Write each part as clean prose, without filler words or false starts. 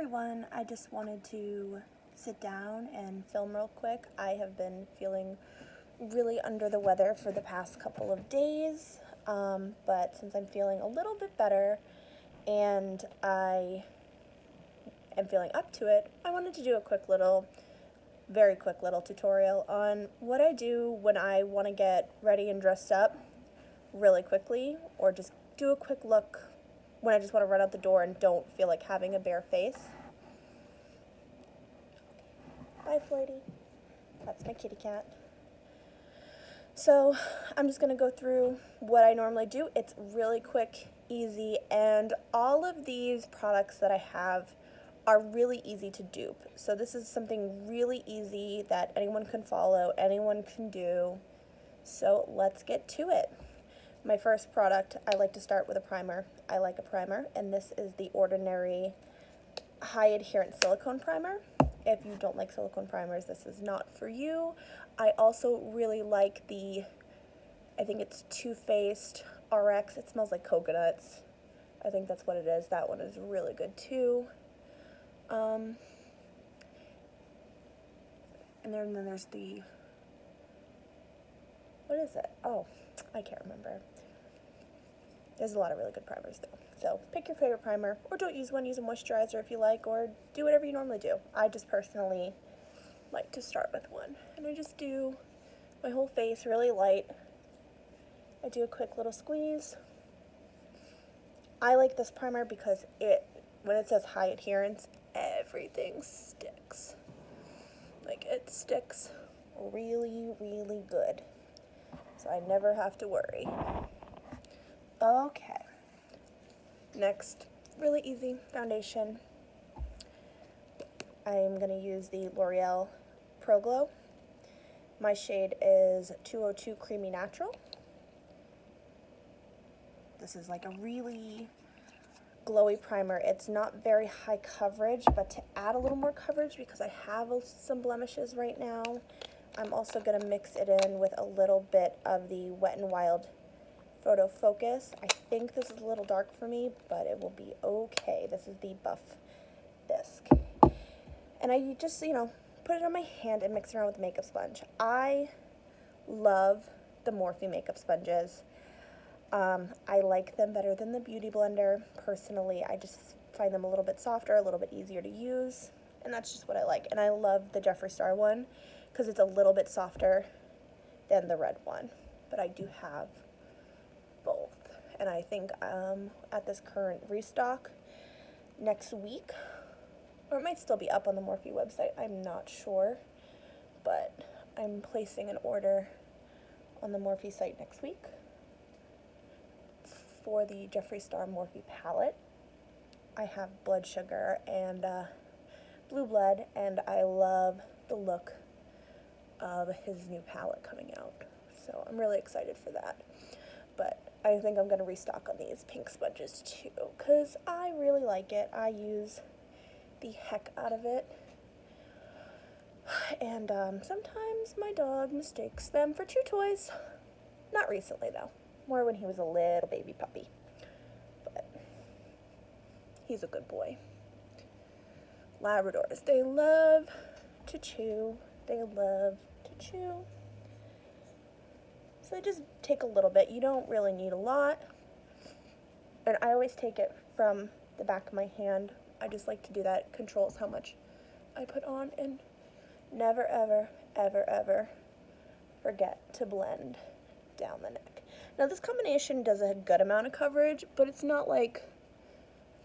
everyone, I just wanted to sit down and film real quick. I have been feeling really under the weather for the past couple of days, but since I'm feeling a little bit better and I am feeling up to it, I wanted to do a very quick little tutorial on what I do when I want to get ready and dressed up really quickly, or just do a quick look when I just want to run out the door and don't feel like having a bare face. Bye, Floydie. That's my kitty cat. So I'm just going to go through what I normally do. It's really quick, easy, and all of these products that I have are really easy to dupe. So this is something really easy that anyone can follow, anyone can do. So let's get to it. My first product, I like to start with a primer. I like a primer, and this is the Ordinary High Adherence Silicone Primer. If you don't like silicone primers, this is not for you. I also really like I think it's Too Faced RX. It smells like coconuts. I think that's what it is. That one is really good too. And then there's what is it? Oh, I can't remember. There's a lot of really good primers though. So pick your favorite primer, or don't use one, use a moisturizer if you like, or do whatever you normally do. I just personally like to start with one. And I just do my whole face really light. I do a quick little squeeze. I like this primer because when it says high adherence, everything sticks. Like, it sticks really, really good. So I never have to worry. Okay. Next, really easy foundation. I'm going to use the L'Oreal Pro Glow. My shade is 202 Creamy Natural. This is like a really glowy primer. It's not very high coverage, but to add a little more coverage, because I have some blemishes right now, I'm also going to mix it in with a little bit of the Wet n Wild Photo Focus. I think this is a little dark for me, but it will be okay. This is the Buff Bisque. And I just, put it on my hand and mix it around with a makeup sponge. I love the Morphe makeup sponges. I like them better than the Beauty Blender. Personally, I just find them a little bit softer, a little bit easier to use, and that's just what I like. And I love the Jeffree Star one because it's a little bit softer than the red one, but I do have both. And I think at this current restock next week, or it might still be up on the Morphe website, I'm not sure, but I'm placing an order on the Morphe site next week for the Jeffree Star Morphe palette. I have Blood Sugar and Blue Blood, and I love the look of his new palette coming out. So I'm really excited for that. But I think I'm going to restock on these pink sponges too, because I really like it. I use the heck out of it. And sometimes my dog mistakes them for chew toys. Not recently though. More when he was a little baby puppy. But he's a good boy. Labradors, they love to chew. They love to chew. So I just take a little bit. You don't really need a lot. And I always take it from the back of my hand. I just like to do that. It controls how much I put on, and never, ever, ever, ever forget to blend down the neck. Now this combination does a good amount of coverage, but it's not like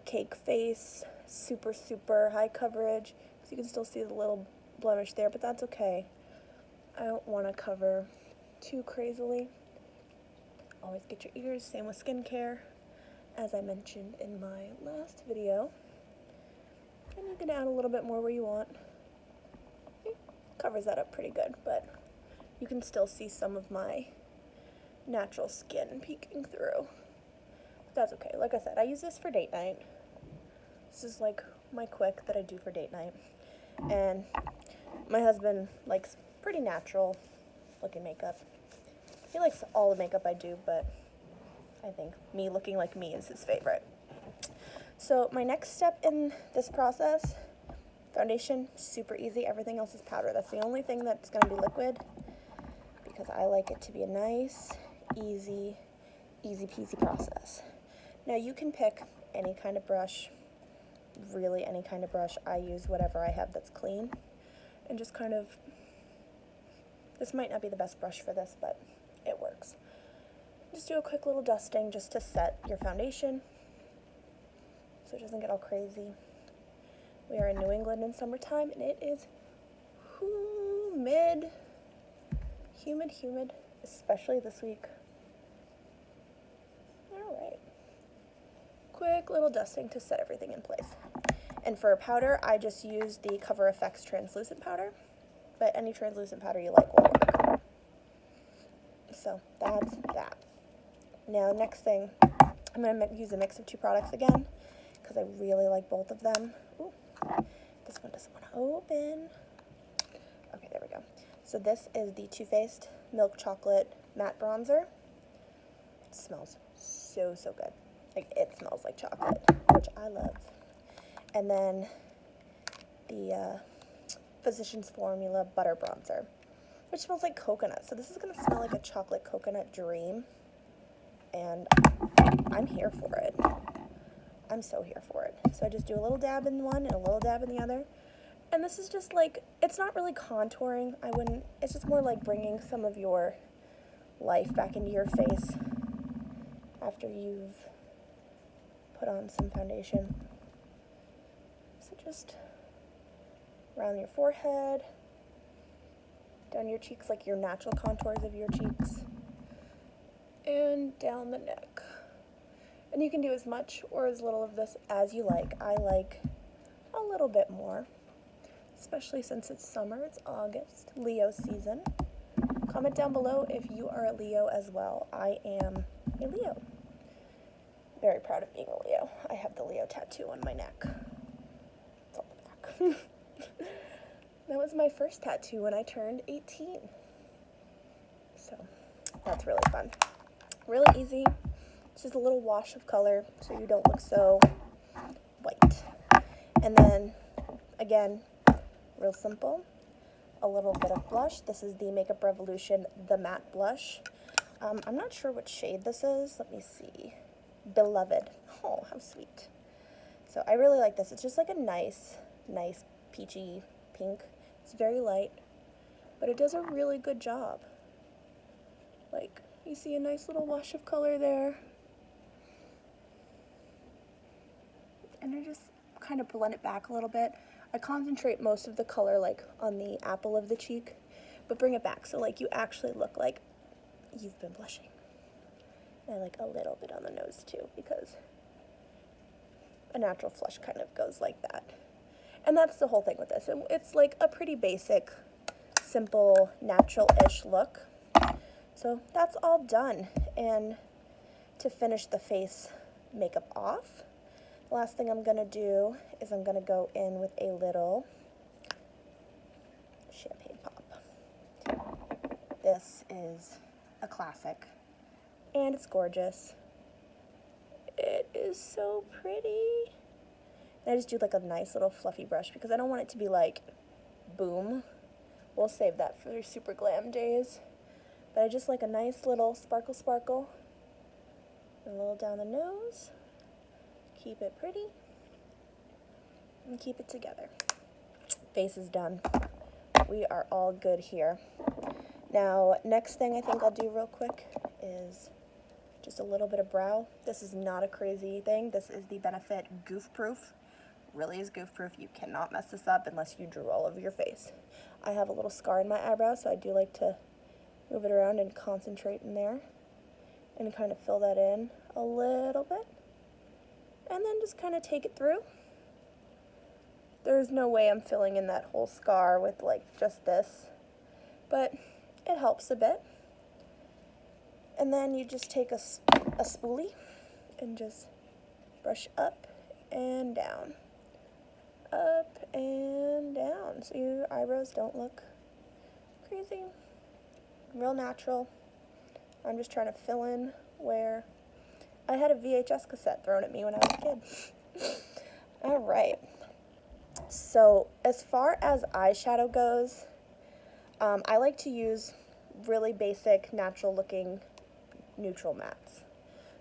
cake face, super, super high coverage. So you can still see the little blemish there, but that's okay. I don't want to cover too crazily. Always get your ears, same with skincare, as I mentioned in my last video. And you can add a little bit more where you want. It covers that up pretty good, but you can still see some of my natural skin peeking through. But that's okay. Like I said, I use this for date night. This is like my quick that I do for date night. And my husband likes pretty natural looking makeup. He likes all the makeup I do, but I think me looking like me is his favorite. So my next step in this process, foundation, super easy. Everything else is powder. That's the only thing that's going to be liquid because I like it to be a nice, easy peasy process. Now you can pick any kind of brush, really any kind of brush. I use whatever I have that's clean and just kind of, this might not be the best brush for this, but it works. Just do a quick little dusting just to set your foundation so it doesn't get all crazy. We are in New England in summertime and it is humid, especially this week. Alright. Quick little dusting to set everything in place. And for a powder, I just use the CoverFX translucent powder, but any translucent powder you like will work. So that's that. Now next thing, I'm going to use a mix of two products again because I really like both of them. Ooh, this one doesn't want to open. Okay, there we go. So this is the Too Faced Milk Chocolate Matte Bronzer. It smells so good. Like, it smells like chocolate, which I love. And then the Physicians Formula Butter Bronzer, which smells like coconut. So this is going to smell like a chocolate coconut dream. And I'm here for it. I'm so here for it. So I just do a little dab in one and a little dab in the other. And this is just like, it's not really contouring. It's just more like bringing some of your life back into your face after you've put on some foundation. So just around your forehead, down your cheeks, like your natural contours of your cheeks, and down the neck. And you can do as much or as little of this as you like. I like a little bit more, especially since it's summer, it's August, Leo season. Comment down below if you are a Leo as well. I am a Leo. Very proud of being a Leo. I have the Leo tattoo on my neck. It's on the back. That was my first tattoo when I turned 18. So that's really fun. Really easy. It's just a little wash of color so you don't look so white. And then, again, real simple, a little bit of blush. This is the Makeup Revolution The Matte Blush. I'm not sure what shade this is. Let me see. Beloved. Oh, how sweet. So I really like this. It's just like a nice peachy pink. It's very light, but it does a really good job. Like, you see a nice little wash of color there. And I just kind of blend it back a little bit. I concentrate most of the color like on the apple of the cheek, but bring it back so like you actually look like you've been blushing. And I like a little bit on the nose too, because a natural flush kind of goes like that. And that's the whole thing with this. It's like a pretty basic, simple, natural-ish look. So that's all done. And to finish the face makeup off, the last thing I'm going to do is I'm going to go in with a little Champagne Pop. This is a classic, and it's gorgeous. It is so pretty. And I just do like a nice little fluffy brush because I don't want it to be like, boom. We'll save that for super glam days. But I just like a nice little sparkle. And a little down the nose. Keep it pretty. And keep it together. Face is done. We are all good here. Now, next thing I think I'll do real quick is just a little bit of brow. This is not a crazy thing. This is the Benefit Goof Proof. Really is goof proof. You cannot mess this up unless you drew all over your face. I have a little scar in my eyebrow, so I do like to move it around and concentrate in there and kind of fill that in a little bit, and then just kind of take it through. There's no way I'm filling in that whole scar with like just this, but it helps a bit. And then you just take a spoolie and just brush up and down. Up and down, so your eyebrows don't look crazy. Real natural. I'm just trying to fill in where I had a VHS cassette thrown at me when I was a kid. All right. So as far as eyeshadow goes, I like to use really basic, natural-looking neutral mattes.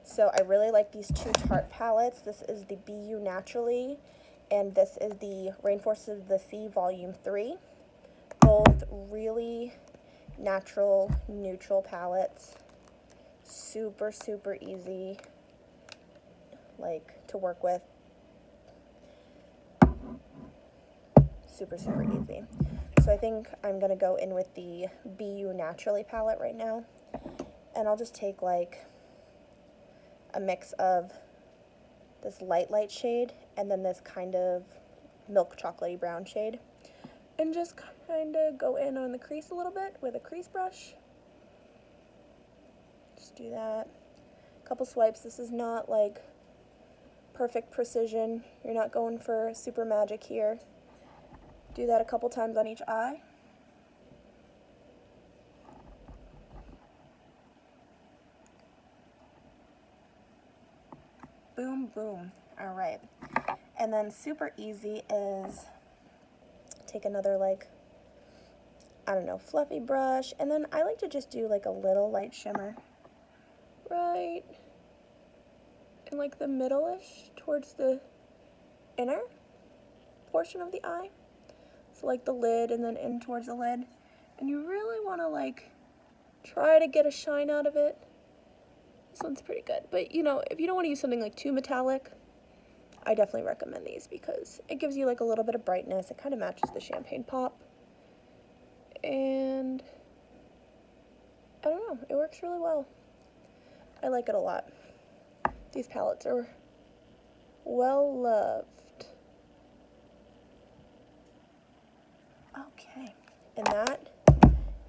So I really like these two Tarte palettes. This is the BU Naturally, and this is the Rainforest of the Sea Volume 3. Both really natural, neutral palettes. Super, super easy, like, to work with. Super, super easy. So I think I'm going to go in with the BU Naturally palette right now. And I'll just take, like, a mix of this light shade and then this kind of milk chocolatey brown shade. And just kind of go in on the crease a little bit with a crease brush. Just do that. A couple swipes. This is not, like, perfect precision. You're not going for super magic here. Do that a couple times on each eye. Boom, boom. All right. And then super easy is take another, like, I don't know, fluffy brush. And then I like to just do, like, a little light shimmer. Right in, like, the middle-ish towards the inner portion of the eye. So, like, the lid and then in towards the lid. And you really want to, like, try to get a shine out of it. This one's pretty good. But, you know, if you don't want to use something, like, too metallic, I definitely recommend these because it gives you, like, a little bit of brightness. It kind of matches the Champagne Pop. And I don't know. It works really well. I like it a lot. These palettes are well loved. Okay, and that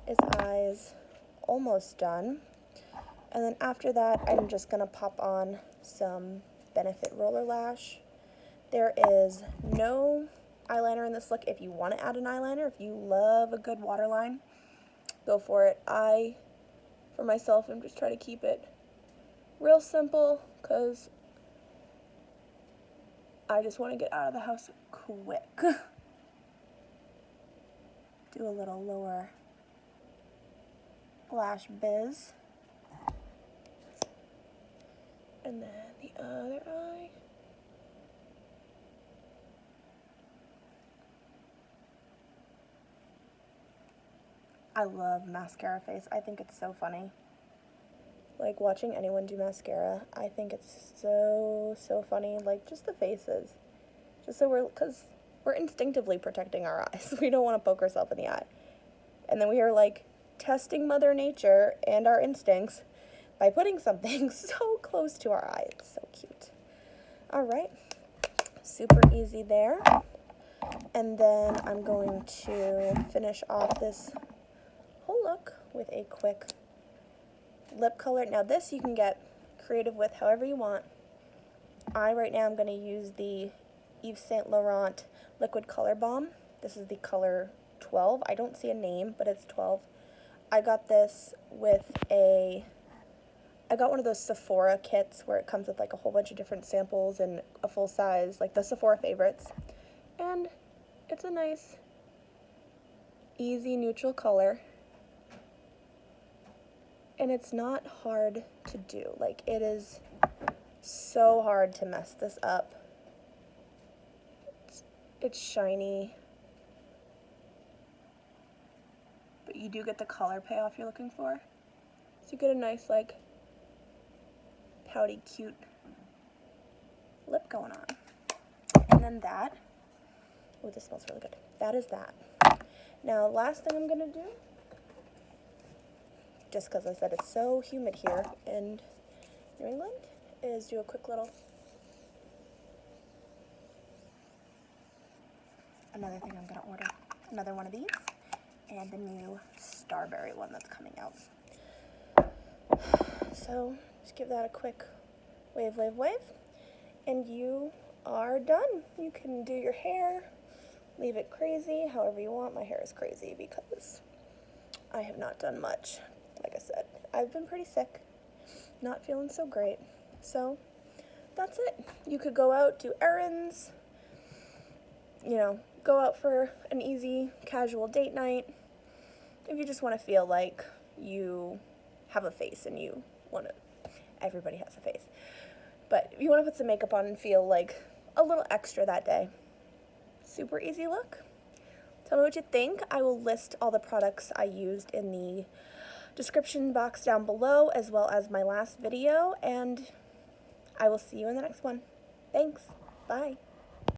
is eyes almost done. And then after that, I'm just going to pop on some Benefit Roller Lash. There is no eyeliner in this look. If you want to add an eyeliner, if you love a good waterline, go for it. I, for myself, am just trying to keep it real simple because I just want to get out of the house quick. Do a little lower lash biz. And then the other eye. I love mascara face. I think it's so funny. Like, watching anyone do mascara, I think it's so, so funny. Like, just the faces. Just so because we're instinctively protecting our eyes. We don't want to poke ourselves in the eye. And then we are, like, testing Mother Nature and our instincts by putting something so close to our eye. It's so cute. All right. Super easy there. And then I'm going to finish off this whole look with a quick lip color. Now this you can get creative with however you want. Right now I'm going to use the Yves Saint Laurent Liquid Color Balm. This is the color 12. I don't see a name, but it's 12. I got this with I got one of those Sephora kits where it comes with, like, a whole bunch of different samples and a full size, like the Sephora favorites. And it's a nice, easy, neutral color. And it's not hard to do. Like, it is so hard to mess this up. It's shiny. But you do get the color payoff you're looking for. So you get a nice, like, pouty, cute lip going on. And then that, oh, this smells really good. That is that. Now, last thing I'm going to do, just because I said it's so humid here in New England, is do a quick little, another thing I'm going to order, another one of these, and the new Starberry one that's coming out. So, just give that a quick wave, wave, wave, and you are done. You can do your hair, leave it crazy, however you want. My hair is crazy because I have not done much. Like I said, I've been pretty sick, not feeling so great. So, that's it. You could go out, do errands, you know, go out for an easy, casual date night. If you just want to feel like you have a face and you want to, everybody has a face. But if you want to put some makeup on and feel like a little extra that day, super easy look. Tell me what you think. I will list all the products I used in the description box down below, as well as my last video, and I will see you in the next one. Thanks. Bye.